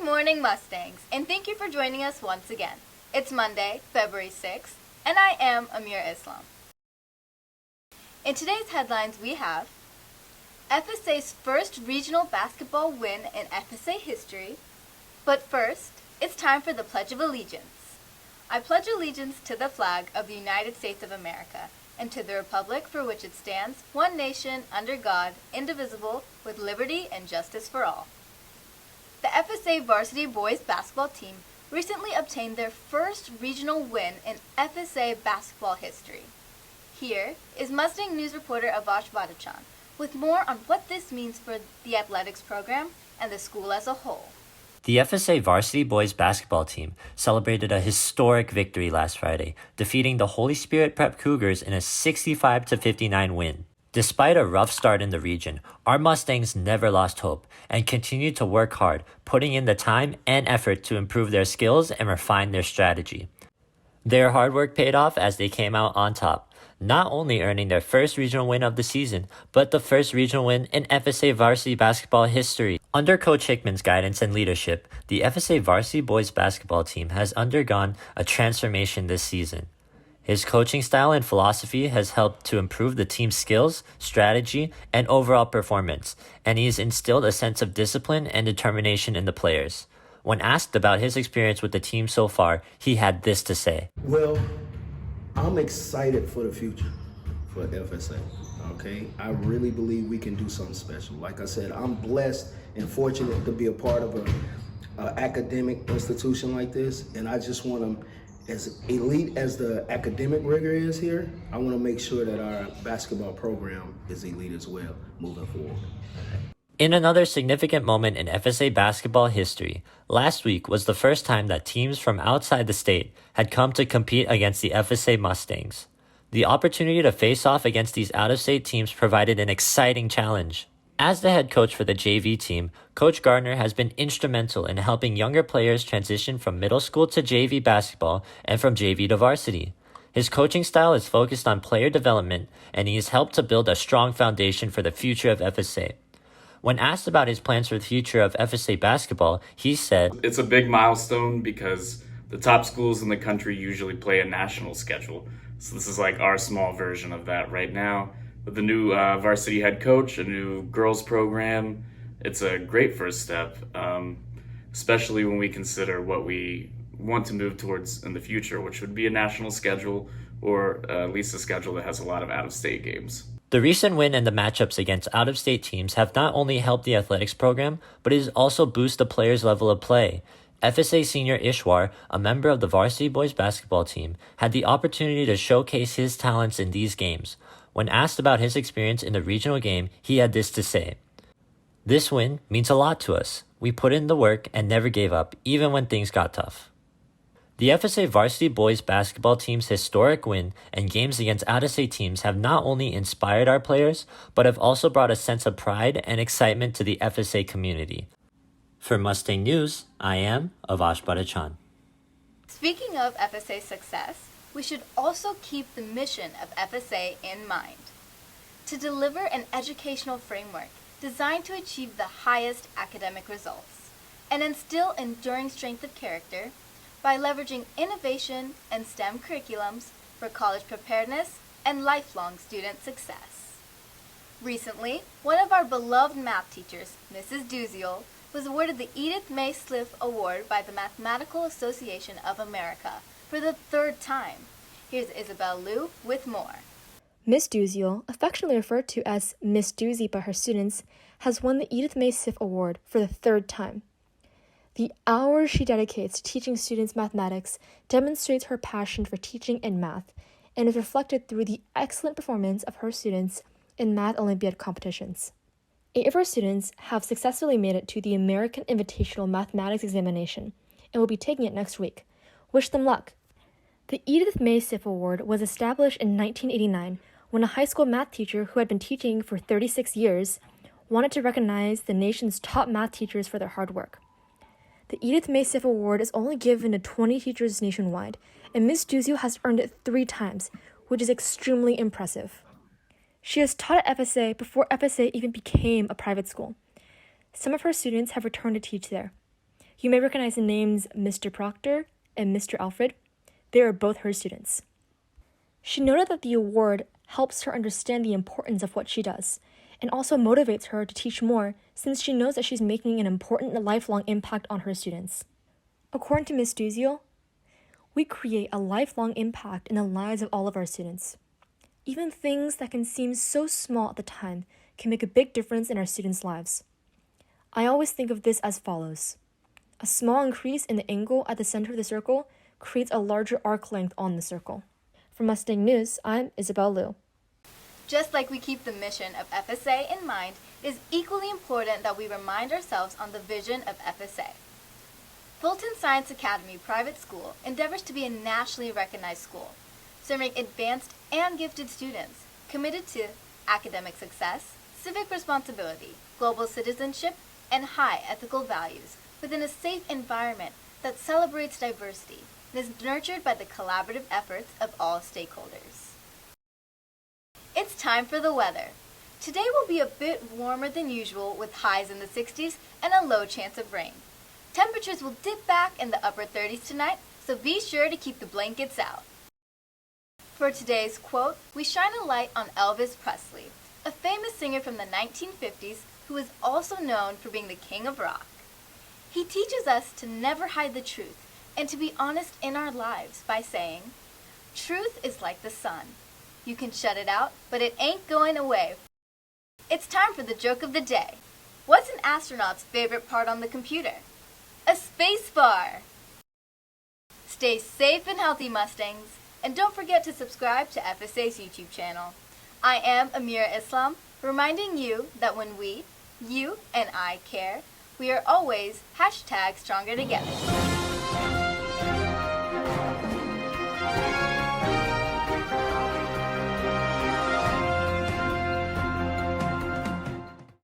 morning, Mustangs, and thank you for joining us once again. It's Monday, February 6th, and I am Amir Islam. In today's headlines, we have FSA's first regional basketball win in FSA history. But first, it's time for the Pledge of Allegiance. I pledge allegiance to the flag of the United States of America and to the republic for which it stands, one nation, under God, indivisible, with liberty and justice for all. The FSA varsity boys basketball team recently obtained their first regional win in FSA basketball history. Here is Mustang News reporter Avash Badachan with more on what this means for the athletics program and the school as a whole. The FSA varsity boys basketball team celebrated a historic victory last Friday, defeating the Holy Spirit Prep Cougars in a 65-59 win. Despite a rough start in the region, our Mustangs never lost hope and continued to work hard, putting in the time and effort to improve their skills and refine their strategy. Their hard work paid off as they came out on top, not only earning their first regional win of the season, but the first regional win in FSA varsity basketball history. Under Coach Hickman's guidance and leadership, the FSA varsity boys basketball team has undergone a transformation this season. His coaching style and philosophy has helped to improve the team's skills, strategy, and overall performance, and he's instilled a sense of discipline and determination in the players. When asked about his experience with the team so far, he had this to say. Well, I'm excited for the future for FSA, okay? I really believe we can do something special. Like I said, I'm blessed and fortunate to be a part of an academic institution like this, and I just want to, as elite as the academic rigor is here, I want to make sure that our basketball program is elite as well moving forward. In another significant moment in FSA basketball history, last week was the first time that teams from outside the state had come to compete against the FSA Mustangs. The opportunity to face off against these out-of-state teams provided an exciting challenge. As the head coach for the JV team, Coach Gardner has been instrumental in helping younger players transition from middle school to JV basketball and from JV to varsity. His coaching style is focused on player development, and he has helped to build a strong foundation for the future of FSA. When asked about his plans for the future of FSA basketball, he said, "It's a big milestone because the top schools in the country usually play a national schedule. So this is like our small version of that right now. With the new varsity head coach, a new girls program, it's a great first step, especially when we consider what we want to move towards in the future, which would be a national schedule or at least a schedule that has a lot of out-of-state games." The recent win and the matchups against out-of-state teams have not only helped the athletics program, but it has also boosted the players' level of play. FSA senior Ishwar, a member of the varsity boys basketball team, had the opportunity to showcase his talents in these games. When asked about his experience in the regional game, he had this to say. "This win means a lot to us. We put in the work and never gave up, even when things got tough." The FSA varsity boys basketball team's historic win and games against out-of-state teams have not only inspired our players, but have also brought a sense of pride and excitement to the FSA community. For Mustang News, I am Avash Badachan. Speaking of FSA success, we should also keep the mission of FSA in mind: to deliver an educational framework designed to achieve the highest academic results and instill enduring strength of character by leveraging innovation and STEM curriculums for college preparedness and lifelong student success. Recently, one of our beloved math teachers, Mrs. Duziel, was awarded the Edith May Sliff Award by the Mathematical Association of America for the third time. Here's Isabel Liu with more. Miss Duziel, affectionately referred to as Miss Doozy by her students, has won the Edith May Sliff Award for the third time. The hours she dedicates to teaching students mathematics demonstrates her passion for teaching and math, and is reflected through the excellent performance of her students in math Olympiad competitions. 8 of her students have successfully made it to the American Invitational Mathematics Examination and will be taking it next week. Wish them luck! The Edith May Sliff Award was established in 1989 when a high school math teacher who had been teaching for 36 years wanted to recognize the nation's top math teachers for their hard work. The Edith May Sliff Award is only given to 20 teachers nationwide, and Ms. Duziel has earned it 3 times, which is extremely impressive. She has taught at FSA before FSA even became a private school. Some of her students have returned to teach there. You may recognize the names Mr. Proctor and Mr. Alfred. They are both her students. She noted that the award helps her understand the importance of what she does and also motivates her to teach more since she knows that she's making an important lifelong impact on her students. According to Ms. Duziel, we create a lifelong impact in the lives of all of our students. Even things that can seem so small at the time can make a big difference in our students' lives. I always think of this as follows. A small increase in the angle at the center of the circle creates a larger arc length on the circle. For Mustang News, I'm Isabel Liu. Just like we keep the mission of FSA in mind, it is equally important that we remind ourselves on the vision of FSA. Fulton Science Academy Private School endeavors to be a nationally recognized school, serving advanced and gifted students committed to academic success, civic responsibility, global citizenship, and high ethical values within a safe environment that celebrates diversity and is nurtured by the collaborative efforts of all stakeholders. It's time for the weather. Today will be a bit warmer than usual with highs in the 60s and a low chance of rain. Temperatures will dip back in the upper 30s tonight, so be sure to keep the blankets out. For today's quote, we shine a light on Elvis Presley, a famous singer from the 1950s who is also known for being the king of rock. He teaches us to never hide the truth and to be honest in our lives by saying, "Truth is like the sun. You can shut it out, but it ain't going away." It's time for the joke of the day. What's an astronaut's favorite part on the computer? A space bar! Stay safe and healthy, Mustangs, and don't forget to subscribe to FSA's YouTube channel. I am Amira Islam, reminding you that when we, you and I care, we are always #stronger together.